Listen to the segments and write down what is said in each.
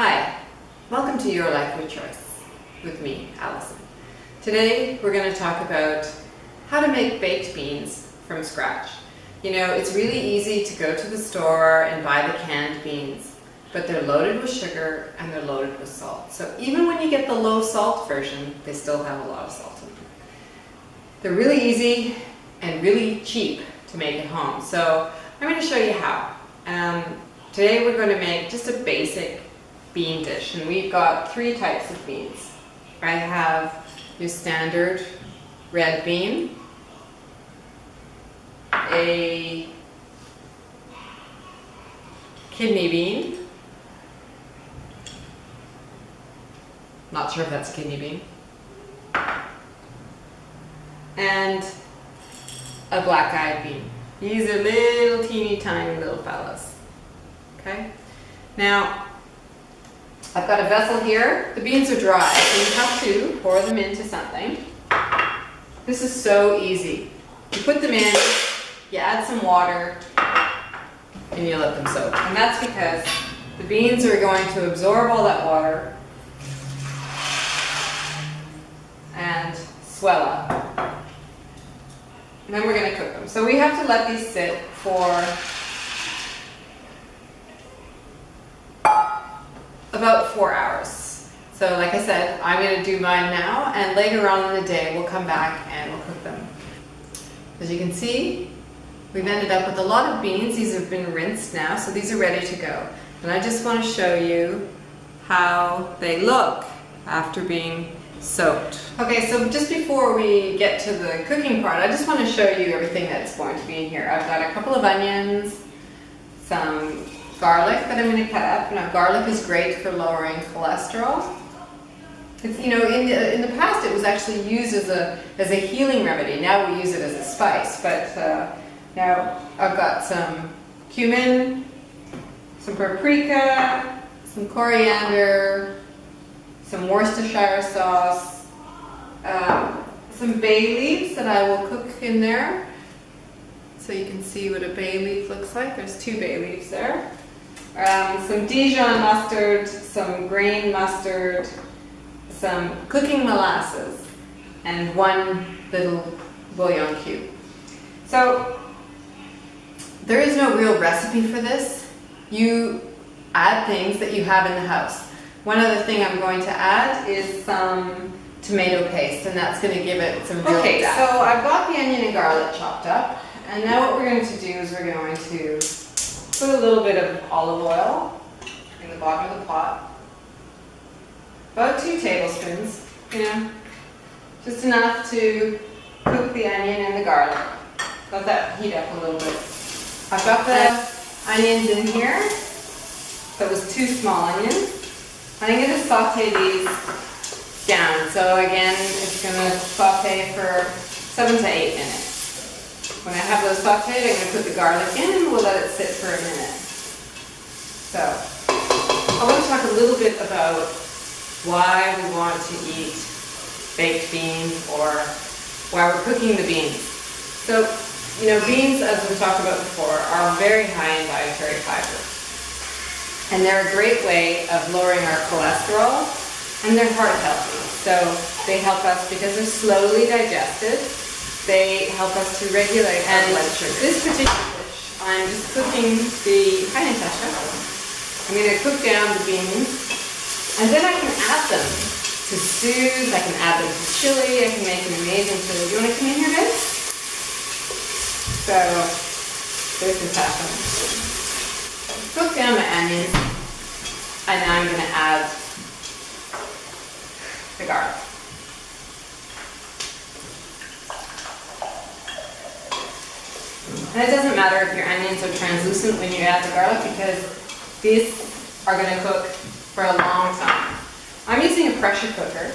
Hi, welcome to Your Life with Choice with me, Allison. Today we're going to talk about how to make baked beans from scratch. You know, it's really easy to go to the store and buy the canned beans, but they're loaded with sugar and they're loaded with salt. So even when you get the low salt version, they still have a lot of salt in them. They're really easy and really cheap to make at home. So I'm going to show you how. Today we're going to make just a basic bean dish, and we've got three types of beans. I have your standard red bean, a kidney bean, not sure if that's a kidney bean, and a black-eyed bean. These are little teeny tiny little fellas. Okay? Now, I've got a vessel here. The beans are dry, so you have to pour them into something. This is so easy. You put them in, you add some water, and you let them soak. And that's because the beans are going to absorb all that water and swell up. And then we're going to cook them. So we have to let these sit for about 4 hours. So like I said, I'm going to do mine now, and later on in the day we'll come back and we'll cook them. As you can see, we've ended up with a lot of beans. These have been rinsed now, so these are ready to go. And I just want to show you how they look after being soaked. Okay, so just before we get to the cooking part, I just want to show you everything that's going to be in here. I've got a couple of onions, some garlic that I'm going to cut up. Now, garlic is great for lowering cholesterol. It's, you know, in the past it was actually used as a healing remedy. Now we use it as a spice. But now I've got some cumin, some paprika, some coriander, some Worcestershire sauce, some bay leaves that I will cook in there. So you can see what a bay leaf looks like. There's 2 bay leaves there. Some Dijon mustard, some grain mustard, some cooking molasses, and 1 little bouillon cube. So there is no real recipe for this. You add things that you have in the house. One other thing I'm going to add is some tomato paste, and that's going to give it some real depth. So I've got the onion and garlic chopped up, and now what we're going to do is we're going to put a little bit of olive oil in the bottom of the pot. About 2 tablespoons, you know, just enough to cook the onion and the garlic. Let that heat up a little bit. I've got the onions in here. That was 2 small onions. I'm going to saute these down. So again, it's going to saute for 7 to 8 minutes. When I have those sauteed, I'm going to put the garlic in and we'll let it sit for a minute. So, I want to talk a little bit about why we want to eat baked beans, or why we're cooking the beans. So, you know, beans, as we talked about before, are very high in dietary fiber. And they're a great way of lowering our cholesterol, and they're heart healthy. So, they help us because they're slowly digested. They help us to regulate our blood sugar. This particular dish, I'm just cooking the, hi Natasha, I'm going to cook down the beans, and then I can add them to stews, I can add them to chili, I can make an amazing chili. Do you want to come in here, guys? So, there's Natasha. Cook down my onions, and now I'm going to add the garlic. And it doesn't matter if your onions are translucent when you add the garlic, because these are going to cook for a long time. I'm using a pressure cooker,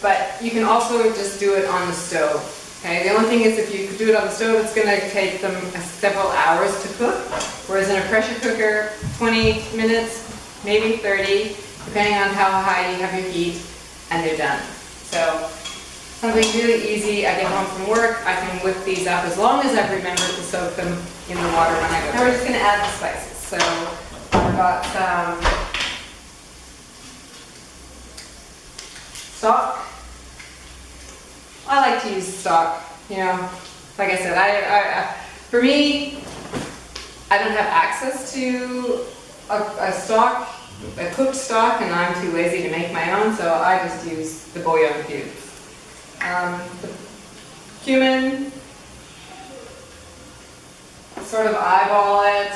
but you can also just do it on the stove. Okay? The only thing is, if you do it on the stove, it's going to take them several hours to cook, whereas in a pressure cooker, 20 minutes, maybe 30, depending on how high you have your heat, and they're done. So, something really easy. I get home from work, I can whip these up as long as I've remembered to soak them in the water when I go. Now we're just going to add the spices. So I've got some stock. I like to use stock, you know. Like I said, for me, I don't have access to a stock, a cooked stock, and I'm too lazy to make my own, so I just use the bouillon cubes. The cumin, sort of eyeball it,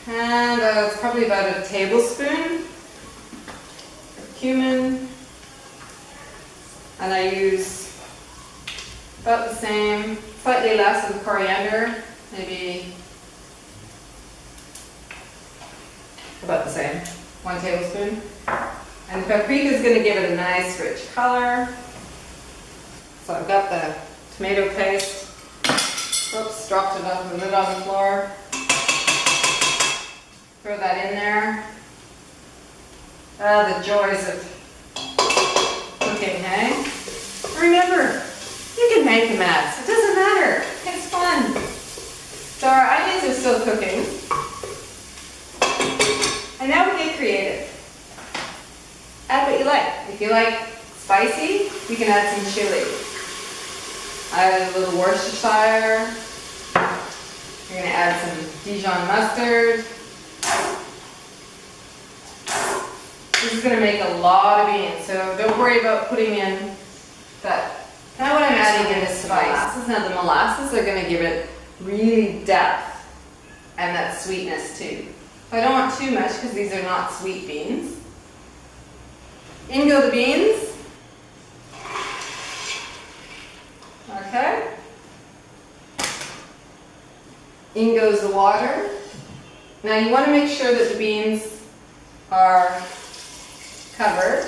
and it's probably about a tablespoon of cumin, and I use about the same, slightly less of coriander, maybe about the same, 1 tablespoon. And the paprika is going to give it a nice rich color. So I've got the tomato paste. Oops, dropped it off the lid on the floor. Throw that in there. The joys of cooking, hey? Remember, you can make a mess. It doesn't matter. It's fun. So our onions are still cooking. And now we get creative. Add what you like. If you like spicy, you can add some chili. I added a little Worcestershire. You're going to add some Dijon mustard. This is going to make a lot of beans, so don't worry about putting in that. Now what I'm adding in is spice. Now the molasses are going to give it really depth and that sweetness too. I don't want too much because these are not sweet beans. In go the beans. Okay. In goes the water. Now you want to make sure that the beans are covered.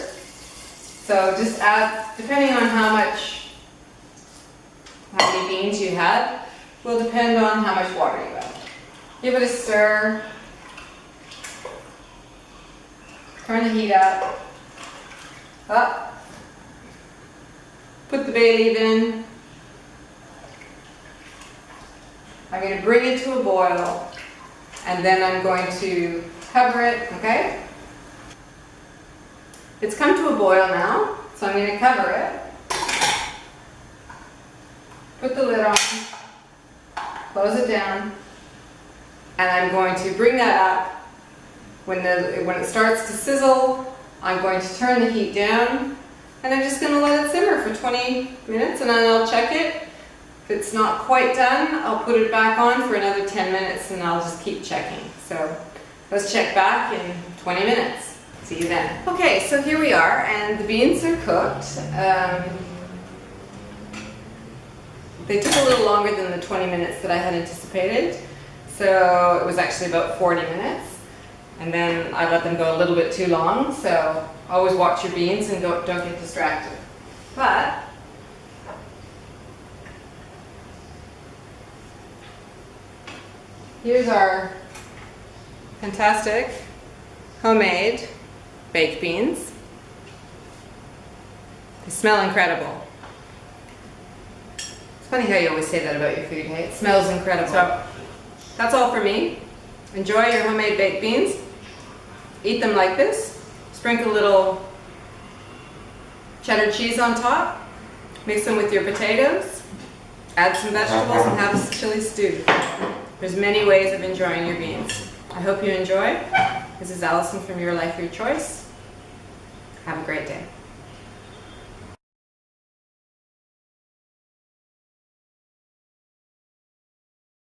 So just add, depending on how many beans you had, will depend on how much water you add. Give it a stir. Turn the heat up. Put the bay leaf in. I'm going to bring it to a boil, and then I'm going to cover it, okay? It's come to a boil now, so I'm going to cover it. Put the lid on, close it down, and I'm going to bring that up. When it starts to sizzle, I'm going to turn the heat down, and I'm just going to let it simmer for 20 minutes, and then I'll check it. If it's not quite done, I'll put it back on for another 10 minutes, and I'll just keep checking. So let's check back in 20 minutes. See you then. Okay, so here we are, and the beans are cooked. They took a little longer than the 20 minutes that I had anticipated, so it was actually about 40 minutes. And then I let them go a little bit too long, so always watch your beans and don't get distracted. But here's our fantastic homemade baked beans. They smell incredible. It's funny how you always say that about your food, hey? It smells incredible. So that's all for me. Enjoy your homemade baked beans. Eat them like this. Sprinkle a little cheddar cheese on top. Mix them with your potatoes. Add some vegetables and have a chili stew. There's many ways of enjoying your beans. I hope you enjoy. This is Allison from Your Life, Your Choice. Have a great day.